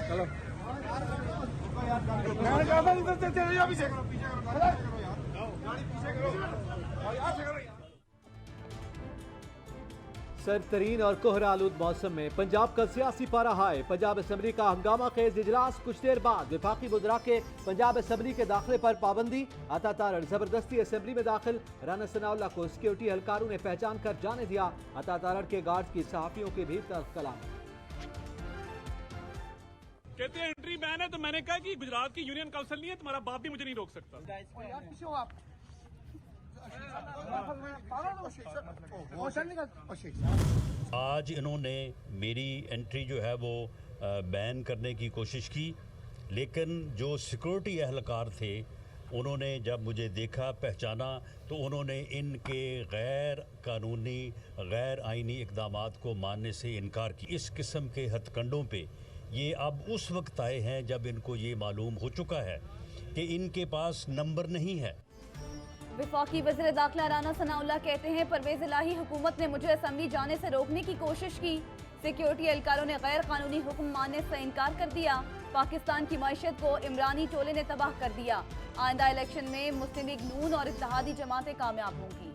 चलो मैं कहता नहीं तो चलो यार पीछे करो गाड़ी पीछे करो यार। सरतरीन और कोहरा आलूद मौसम में पंजाब का सियासी पारा हाय। पंजाब असम्बली का हंगामा खेज इजलास। कुछ देर बाद विफाकी वज़रा के पंजाब असम्बली के दाखिले पर पाबंदी। अता तारड़ जबरदस्ती असम्बली में दाखिल। राना सनाउल्लाह को सिक्योरिटी एहलकारों ने पहचान कर जाने दिया। अता तारड़ के गार्ड की सहाफियों के भी कलाम। कहते हैं एंट्री बैन है, तो मैंने कहा कि गुजरात की यूनियन काउंसिल नहीं है, तुम्हारा बाप भी मुझे नहीं रोक सकता। आज इन्होंने मेरी एंट्री जो है वो बैन करने की कोशिश की, लेकिन जो सिक्योरिटी एहलकार थे उन्होंने जब मुझे देखा, पहचाना, तो उन्होंने इनके गैर कानूनी गैर आइनी इक़दामात को मानने से इनकार की। इस किस्म के हथकंडों पे ये अब उस वक्त आए हैं जब इनको ये मालूम हो चुका है कि इनके पास नंबर नहीं है। वफाकी वज़ीर दाखिला राना सनाउल्लाह कहते हैं परवेज़ इलाही हुकूमत ने मुझे असम्बली जाने से रोकने की कोशिश की। सिक्योरिटी एहलकारों ने गैर कानूनी हुक्म मानने से इनकार कर दिया। पाकिस्तान की मईशत को इमरानी टोले ने तबाह कर दिया। आइंदा इलेक्शन में मुस्लिम लीग नून और इत्तेहादी जमातें कामयाब होंगी।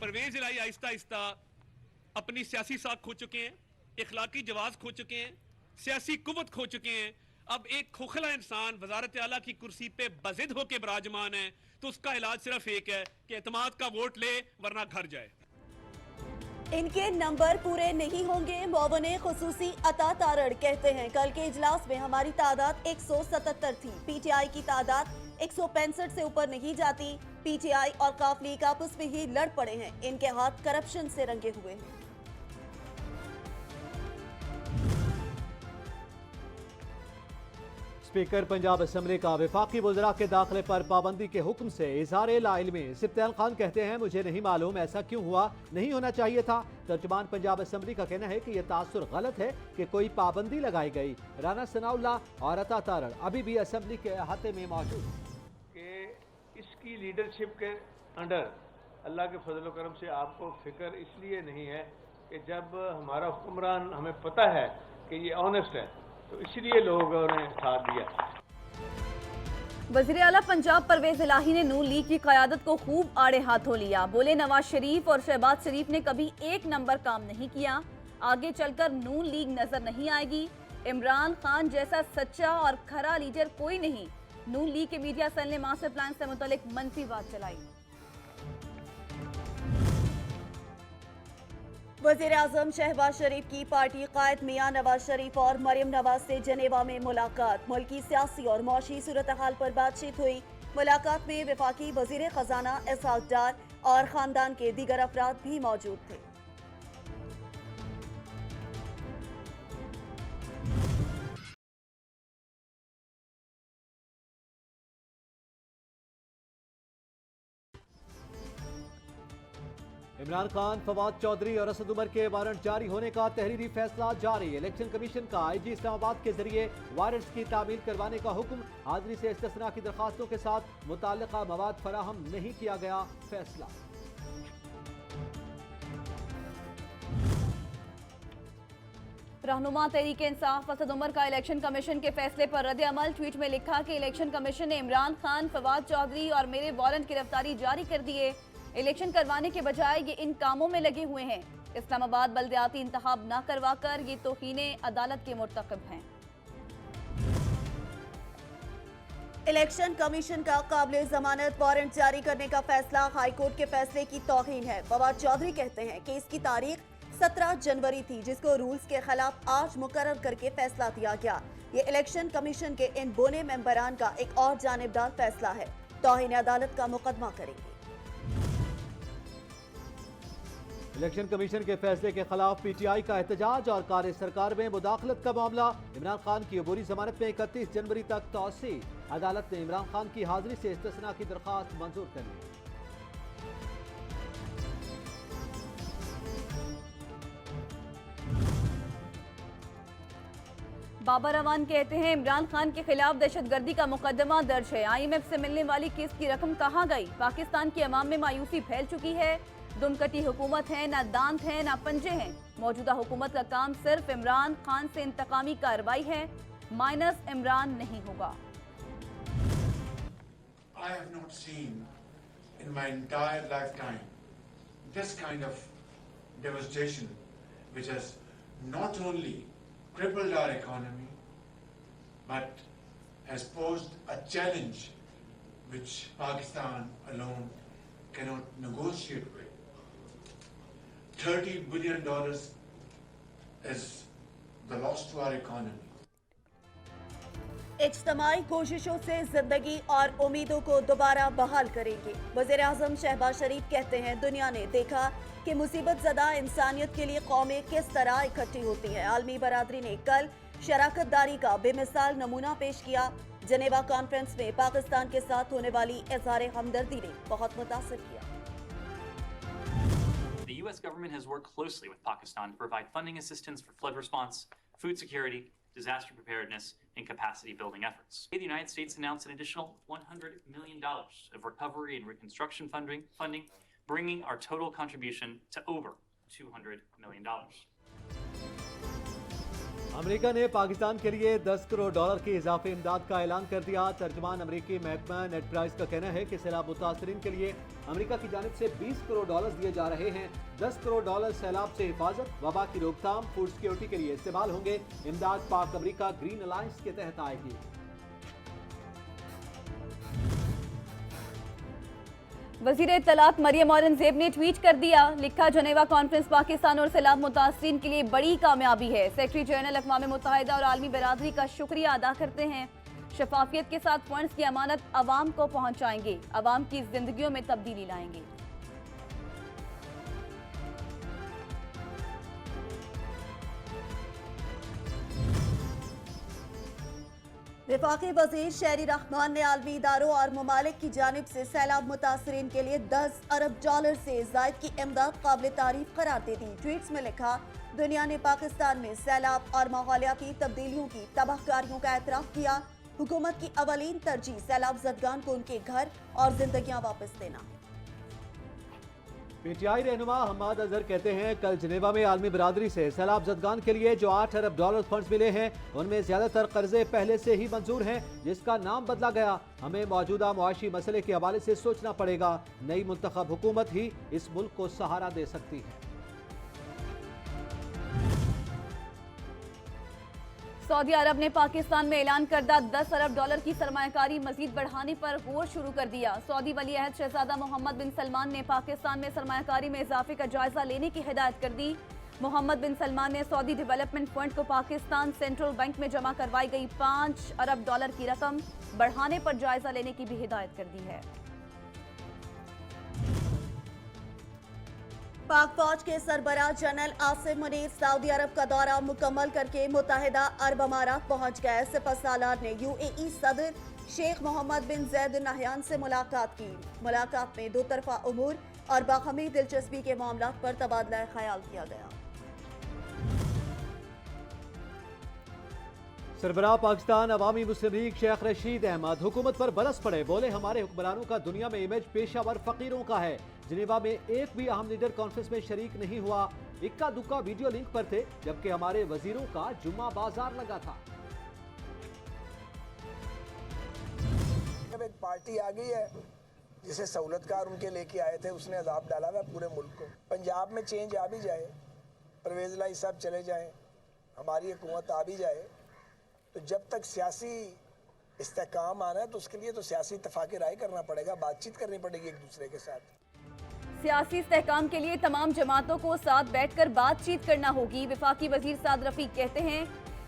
परवेज इलाही आहिस्ता आहिस्ता अपनी सियासी साख खो चुके हैं, इखलाकी जवाब खो चुके हैं, सियासी कुव्वत खो चुके हैं। अब एक खोखला इंसान वजारत आला की कुर्सी पे बजिद होके विराजमान है, तो उसका इलाज सिर्फ एक है कि एतमाद का वोट ले वरना घर जाए। इनके नंबर पूरे नहीं होंगे। मौवने खुसूसी अता तारड़ कहते हैं कल के इजलास में हमारी तादाद 177 थी, पीटीआई की तादाद 165 से ऊपर नहीं जाती। पीटीआई और काफ लीग आपस में ही लड़ पड़े हैं। इनके हाथ करप्शन से रंगे हुए हैं। स्पीकर पंजाब असम्बली का वफाकी वज़रा के दाखिले पर पाबंदी के हुक्म से इज़हार लाइल्मी। सिब्तैल खान कहते हैं मुझे नहीं मालूम ऐसा क्यों हुआ, नहीं होना चाहिए था। तर्जुमान पंजाब असम्बली का कहना है कि यह तासुर गलत है कि कोई पाबंदी लगाई गई। राना सनाउल्लाह और अता तारड़ अभी भी असम्बली के अहाते में मौजूद। इसकी लीडरशिप के अंडर अल्लाह के फजल करम से आपको फिक्र इसलिए नहीं है कि जब हमारा हुक्मरान हमें पता है कि ये ऑनेस्ट है, तो इसलिए लोगों ने साथ दिया। वज़ीर आला पंजाब परवेज़ इलाही ने नून लीग की क़यादत को खूब आड़े हाथों लिया। बोले नवाज शरीफ और शहबाज शरीफ ने कभी एक नंबर काम नहीं किया, आगे चलकर नून लीग नजर नहीं आएगी। इमरान खान जैसा सच्चा और खरा लीडर कोई नहीं। नून लीग के मीडिया सेल ने मास्टर प्लान से मुतालिक मनफी बात चलाई। वज़ीर आज़म शहबाज शरीफ की पार्टी कायद मियां नवाज शरीफ और मरियम नवाज से जनेवा में मुलाकात। मुल्की सियासी और मौशी सूरत हाल पर बातचीत हुई। मुलाकात में वफाकी वज़ीर खजाना इसहाक डार और खानदान के दीगर अफराद भी मौजूद थे। इमरान खान, फवाद चौधरी और असद उमर के वारंट जारी होने का तहरीरी फैसला जारी। इलेक्शन कमीशन का आईजी इस्लामाबाद के जरिए वारंट्स की तामील करवाने का हुक्म। हाजिरी से इस्तिस्ना की दरखास्तों के साथ मुताल्लिका मवाद फराहम नहीं किया गया। फैसला रहनुमा तहरीक इंसाफ असद उमर का इलेक्शन कमीशन के फैसले पर रद्द अमल। ट्वीट में लिखा कि इलेक्शन कमीशन ने इमरान खान, फवाद चौधरी और मेरे वारंट गिरफ्तारी जारी कर दिए। इलेक्शन करवाने के बजाय ये इन कामों में लगे हुए हैं। इस्लामाबाद बल्दियाती इंतखाब न करवाकर ये तौहीने अदालत के मुर्तकिब हैं। इलेक्शन कमीशन का काबिल जमानत वारंट जारी करने का फैसला हाईकोर्ट के फैसले की तौहीन है। फवाद चौधरी कहते हैं कि इसकी तारीख 17 जनवरी थी, जिसको रूल्स के खिलाफ आज मुकर्रर करके फैसला दिया गया। ये इलेक्शन कमीशन के इन बोने मेंबरान का एक और जानिबदार फैसला है। तौहीन अदालत का मुकदमा करेंगे। इलेक्शन कमीशन के फैसले के खिलाफ पीटीआई का एहतजाज और कार्य सरकार में मुदाखलत का मामला। इमरान खान की अबूरी जमानत में 31 जनवरी तक तौसी। अदालत ने इमरान खान की हाजिरी से इस्तिस्ना की दरखास्त मंजूर कर ली। बाबर अवान कहते हैं इमरान खान के खिलाफ दहशतगर्दी का मुकदमा दर्ज है। IMF से मिलने वाली किस्त की रकम कहां गई? पाकिस्तान की अवाम में मायूसी फैल चुकी है। दुमकटी हुकूमत है, ना दांत है ना पंजे हैं। मौजूदा हुकूमत का काम सिर्फ इमरान खान से इंतकामी कार्रवाई है, माइनस इमरान नहीं होगा। I have not seen in my entire lifetime this kind of devastation which has not only crippled our economy but has posed a challenge which Pakistan alone cannot negotiate with. $30 billion is the loss to our economy. इज्तमाई कोशिशों से जिंदगी और उम्मीदों को दोबारा बहाल करेंगे। वज़ीर-ए-आज़म शहबाज शरीफ कहते हैं दुनिया ने देखा कि मुसीबत ज़दा इंसानियत के लिए कौमें किस तरह इकट्ठी होती हैं। आलमी बरादरी ने कल शराकतदारी का बेमिसाल नमूना पेश किया। जनेवा कॉन्फ्रेंस में पाकिस्तान के साथ होने वाली इज़हार हमदर्दी ने बहुत मुतासिर किया। The U.S. government has worked closely with Pakistan to provide funding assistance for flood response, food security, disaster preparedness, and capacity building efforts. The United States announced an additional $100 million of recovery and reconstruction funding, bringing our total contribution to over $200 million. America ने पाकिस्तान के लिए $10 करोड़ की इजाफी इमदाद का ऐलान कर दिया। तर्जुमान अमेरिकी महकमा नेट प्राइस का कहना है कि सैलाब मुतासरीन के लिए अमेरिका की जानिब से $20 करोड़ दिए जा रहे हैं। $10 करोड़ सैलाब से हिफाजत, वबा की रोकथाम, फूड सिक्योरिटी के लिए इस्तेमाल होंगे। इमदाद पाक अमेरिका ग्रीन अलायंस के तहत आएगी। वज़ीर इत्तलात मरियम औरंगजेब ने ट्वीट कर दिया, लिखा जनेवा कॉन्फ्रेंस पाकिस्तान और सैलाब मुतासरीन के लिए बड़ी कामयाबी है। सेक्रेटरी जनरल अक़वाम मुत्तहिदा और आलमी बरादरी का शुक्रिया अदा करते हैं। शफाफियत के साथ फंड्स की अमानत अवाम को पहुंचाएंगे, अवाम की जिंदगियों में तब्दीली लाएंगे। वफाकी वज़ीर शहरी रहमान ने आलमी इदारों और ममालिक की जानिब से सैलाब मुतासरीन के लिए $10 अरब से ज़ायद की इमदाद काबिल तारीफ करार दे दी। ट्वीट्स में लिखा, दुनिया ने पाकिस्तान में सैलाब और माहौलियाती तब्दीलियों की तबाहकारियों का एतराफ़ किया। हुकूमत की अवलीन तरजीह सैलाब ज़दगान को उनके घर और जिंदगियाँ वापस देना। पीटीआई रहनुमा हम्माद अजहर कहते हैं कल जनेवा में आलमी बरादरी से सैलाब जदगान के लिए जो $8 अरब फंड्स मिले हैं उनमें ज्यादातर कर्जे पहले से ही मंजूर हैं, जिसका नाम बदला गया। हमें मौजूदा मुआशी मसले के हवाले से सोचना पड़ेगा। नई मुंतखब हुकूमत ही इस मुल्क को सहारा दे सकती है। सऊदी अरब ने पाकिस्तान में ऐलान करदा $10 अरब की सरमायाकारी मजीद बढ़ाने पर गौर शुरू कर दिया। सऊदी वली अहद शहजादा मोहम्मद बिन सलमान ने पाकिस्तान में सरमायाकारी में इजाफे का जायजा लेने की हिदायत कर दी। मोहम्मद बिन सलमान ने सऊदी डेवलपमेंट फंड को पाकिस्तान सेंट्रल बैंक में जमा करवाई गई $5 अरब की रकम बढ़ाने पर जायजा लेने की भी हिदायत कर दी है। पाक फौज के सरबराह जनरल आसिम मुनीर सऊदी अरब का दौरा मुकम्मल करके मुत्तहिदा अरब अमारात पहुंच गए। सिपहसालार ने UAE सदर शेख मोहम्मद बिन जैद अल नहयान से मुलाकात की। मुलाकात में दो तरफा उमूर और बाहमी दिलचस्पी के मामलों पर तबादला ख्याल किया गया। सरबराह पाकिस्तान अवामी मुस्लिम लीग शेख रशीद अहमद हुकूमत पर बरस पड़े, बोले हमारे हुक्मरानों का दुनिया में इमेज पेशावर फकीरों का है। जिनेवा में एक भी अहम लीडर कॉन्फ्रेंस में शरीक नहीं हुआ, इक्का दुक्का वीडियो लिंक पर थे, जबकि हमारे वजीरों का जुम्मा बाजार लगा था। जब एक पार्टी आ गई है जिसे सहूलतकार उनके लेके आए थे, उसने अजाब डाला हुआ पूरे मुल्क को। पंजाब में चेंज आ भी जाए, परवेज लाई साहब चले जाएं, हमारी हुकूमत आ भी जाए, तो जब तक सियासी इस्तेकाम आना है तो उसके लिए तो सियासी इत्तेफाक राय करना पड़ेगा, बातचीत करनी पड़ेगी एक दूसरे के साथ। सियासी इस्तेहकाम के लिए तमाम जमातों को साथ बैठकर बातचीत करना होगी। वफाकी वजीर साद रफीक कहते हैं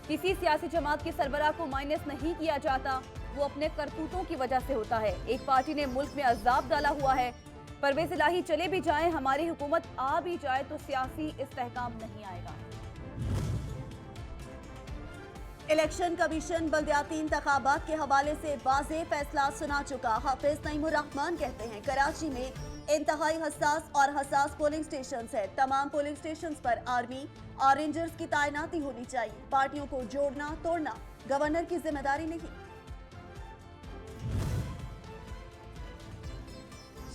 किसी सियासी जमात के सरबराह को माइनस नहीं किया जाता, वो अपने करतूतों की वजह से होता है। एक पार्टी ने मुल्क में अजाब डाला हुआ है, परवेज इलाही चले भी जाएं, हमारी हुकूमत आ भी जाए तो सियासी इस्तेहकाम नहीं आएगा। इलेक्शन कमीशन बल्दियाती इंतखाबात के हवाले से वाज़ेह फैसला सुना चुका। हाफिज नईमुर रहमान कहते हैं कराची में इंतहाई हसास पोलिंग स्टेशन है। तमाम पोलिंग स्टेशन पर आर्मी और रेंजर्स की तैनाती होनी चाहिए। पार्टियों को जोड़ना तोड़ना गवर्नर की जिम्मेदारी नहीं।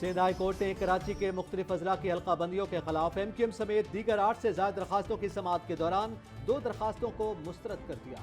सिंध हाई कोर्ट ने कराची के मुख्तलिफ अजला की हल्काबंदियों के खिलाफ MQM समेत दीगर 8 से ज्यादा दरखास्तों की समाअत के दौरान 2 दरखास्तों को मुस्तरद कर दिया।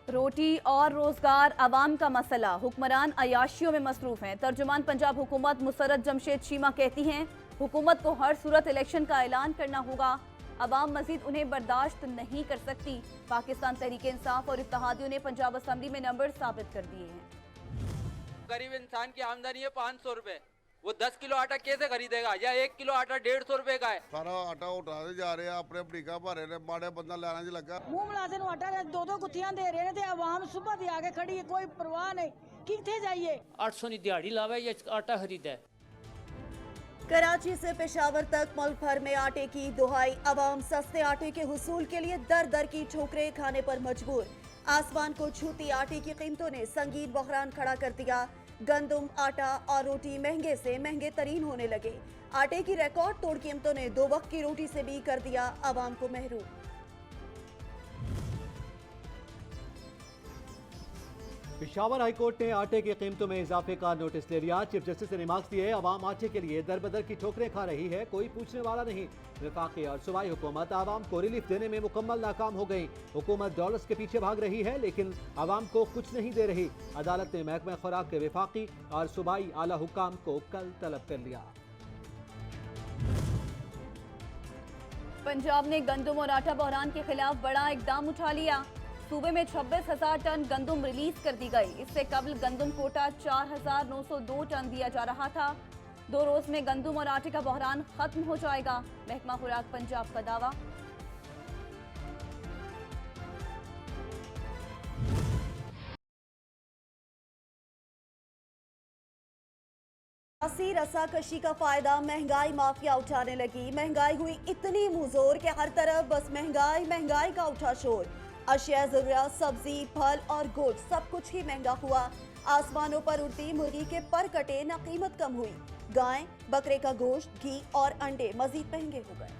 रोटी और रोजगार अवाम का मसला, हुक्मरान अयाशियों में मसरूफ हैं। तर्जुमान पंजाब हुकूमत मुसर्रत जमशेद चीमा कहती हैं हुकूमत को हर सूरत इलेक्शन का ऐलान करना होगा। अवाम मजीद उन्हें बर्दाश्त नहीं कर सकती। पाकिस्तान तहरीक इंसाफ और इत्तेहादियों ने पंजाब असम्बली में नंबर साबित कर दिए हैं। गरीब इंसान की आमदनी है 500 रुपए, वो 10 किलो आटा कैसे खरीदेगा? या 1 किलो आटा 150 रुपए का है। सारा आटा उठा जा रहे हैं, अपने बड़ीका भरे ने, माड़े बंदा लैना च लगा। मुंह मुलाजे नूं आटा 2-2 गुत्थियां दे रहे हैं, आवाम सुबह दी आके खड़ी है, कोई परवाह नहीं, किथे जाइए। 800 की दिहाड़ी लावे या आटा खरीदे। कराची से पेशावर तक मुल्क भर में आटे की दुहाई। अवाम सस्ते आटे के हुसूल के लिए दर दर की ठोकरें खाने पर मजबूर। आसमान को छूती आटे की कीमतों ने संगीन बहरान खड़ा कर दिया। गंदम, आटा और रोटी महंगे से महंगे तरीन होने लगे। आटे की रिकॉर्ड तोड़ कीमतों ने 2 वक्त की रोटी से भी कर दिया अवाम को महरूम। पेशावर हाईकोर्ट ने आटे की कीमतों में इजाफे का नोटिस ले लिया। चीफ जस्टिस ने रिमार्क्स दिए अवाम आटे के लिए दर बदर की ठोकरें खा रही है, कोई पूछने वाला नहीं। वफाकी और सूबाई हुकूमत आवाम को रिलीफ देने में मुकम्मल नाकाम हो गई। हुकूमत डॉलर्स के पीछे भाग रही है लेकिन आवाम को कुछ नहीं दे रही। अदालत ने महकमा खुराक के वफाकी और सूबाई आला हुकाम को कल तलब कर लिया। पंजाब ने गंदम और आटा बहरान के खिलाफ बड़ा इकदाम उठा लिया। सूबे में 26,000 टन गंदम रिलीज कर दी गई। इससे कबल गंदम कोटा 4,902 टन दिया जा रहा था। 2 रोज में गंदम और आटे का बहरान खत्म हो जाएगा, महकमा खुराक पंजाब का दावा। रसाकशी का फायदा महंगाई माफिया उठाने लगी। महंगाई हुई इतनी मुंहजोर कि हर तरफ बस महंगाई महंगाई का उठा शोर। अशिया जरूरियात, सब्जी, फल और गोश्त सब कुछ ही महंगा हुआ। आसमानों पर उड़ती मुर्गी के पर कटे न कीमत कम हुई। गाय, बकरे का गोश्त, घी और अंडे मजीद महंगे हो गए।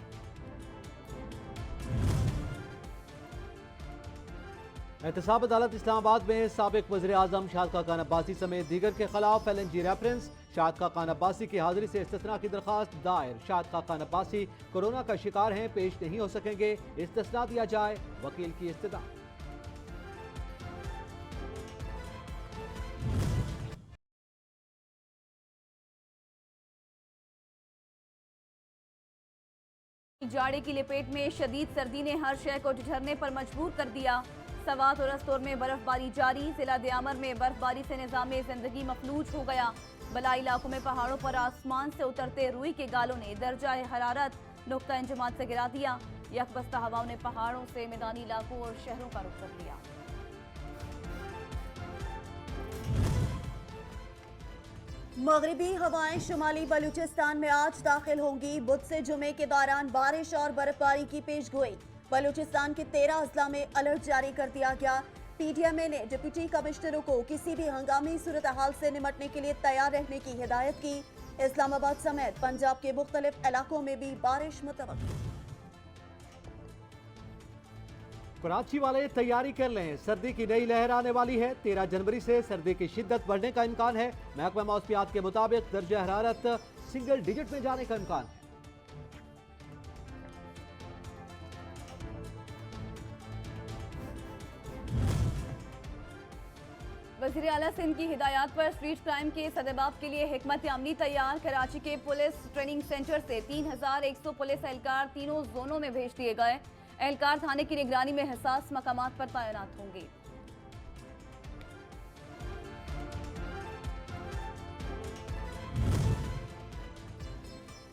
एहतसाब अदालत इस्लामाबाद में साबिक वज़ीर आज़म शाद खान अब्बासी समेत दीगर के खिलाफ LNG रेफरेंस। शाद खान अब्बासी की हाजिरी से इस्तिस्ना की दरखास्त दायर। शाद खान अब्बासी कोरोना का शिकार हैं, पेश नहीं हो सकेंगे, इस्तिस्ना दिया जाए, वकील की इस्तदा। जाड़े की लपेट में शदीद सर्दी ने हर शय को ठिठुरने पर मजबूर कर दिया। सवात और रस्तौर में बर्फबारी जारी। जिला दियामर में बर्फबारी से निज़ामे जिंदगी मफलूज हो गया। बलाई इलाकों में पहाड़ों पर आसमान से उतरते रुई के गालों ने दर्जा हरारत नुक्ता इंजमात से गिरा दिया। यकबस्ता हवाओं ने पहाड़ों से मैदानी इलाकों और शहरों का रुख कर लिया। मगरिबी हवाएं शुमाली बलूचिस्तान में आज दाखिल होंगी। बुध से जुमे के दौरान बारिश और बर्फबारी की पेशगोई। बलूचिस्तान के 13 अजला में अलर्ट जारी कर दिया गया। PTMA ने डिप्टी कमिश्नरों को किसी भी हंगामी सूरत हाल से निपटने के लिए तैयार रहने की हिदायत की। इस्लामाबाद समेत पंजाब के मुख्तलिफ इलाकों में भी बारिश मुतवक्किल। कराची वाले तैयारी कर लें, सर्दी की नई लहर आने वाली है। 13 जनवरी से सर्दी की शिद्दत बढ़ने का इम्कान है। महकमा मौसमियात के मुताबिक दर्जा हरारत सिंगल डिजिट में जाने का इम्कान है। वज़ीर आला सिंध की हिदायत पर स्ट्रीट क्राइम के सदेबाब के लिए हिकमत अमली तैयार। कराची के पुलिस ट्रेनिंग सेंटर से 3100 पुलिस एहलकार तीनों जोनों में भेज दिए गए। एहलकार थाने की निगरानी में हसास मकामात पर तैनात होंगे।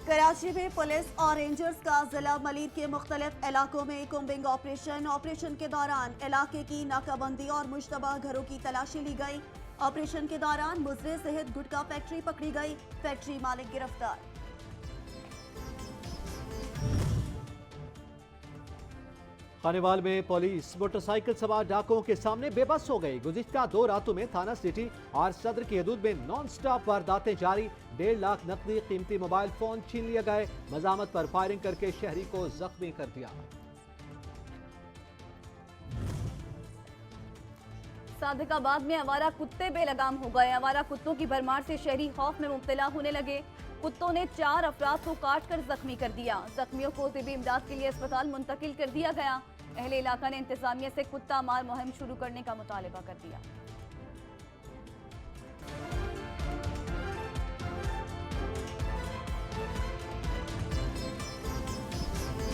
कराची में पुलिस और रेंजर्स का जिला मलीर के मुख्तलिफ इलाकों में कोम्बिंग ऑपरेशन के दौरान इलाके की नाकाबंदी और मुश्तबा घरों की तलाशी ली गई। ऑपरेशन के दौरान मुजरे सहित गुटखा फैक्ट्री पकड़ी गई। फैक्ट्री मालिक गिरफ्तार। खानेवाल में पुलिस मोटरसाइकिल सवार डाकुओं के सामने बेबस हो गई। गुज़िश्ता 2 रातों में थाना सिटी और सदर की हदूद में नॉन स्टॉप वारदातें जारी। 1.5 लाख नकदी, कीमती मोबाइल फोन छीन लिए गए। मजामत पर फायरिंग करके शहरी को जख्मी कर दिया। सादिकाबाद में आवारा कुत्ते बेलगाम हो गए। आवारा कुत्तों की भरमार से शहरी खौफ में मुब्तला होने लगे। कुत्तों ने 4 अफराद को काट कर जख्मी कर दिया। जख्मियों को तिबी इमदाद के लिए अस्पताल मुंतकिल कर दिया गया। अहले इलाका ने इंतजामिया से कुत्ता मार मुहिम शुरू करने का मुतालबा कर दिया।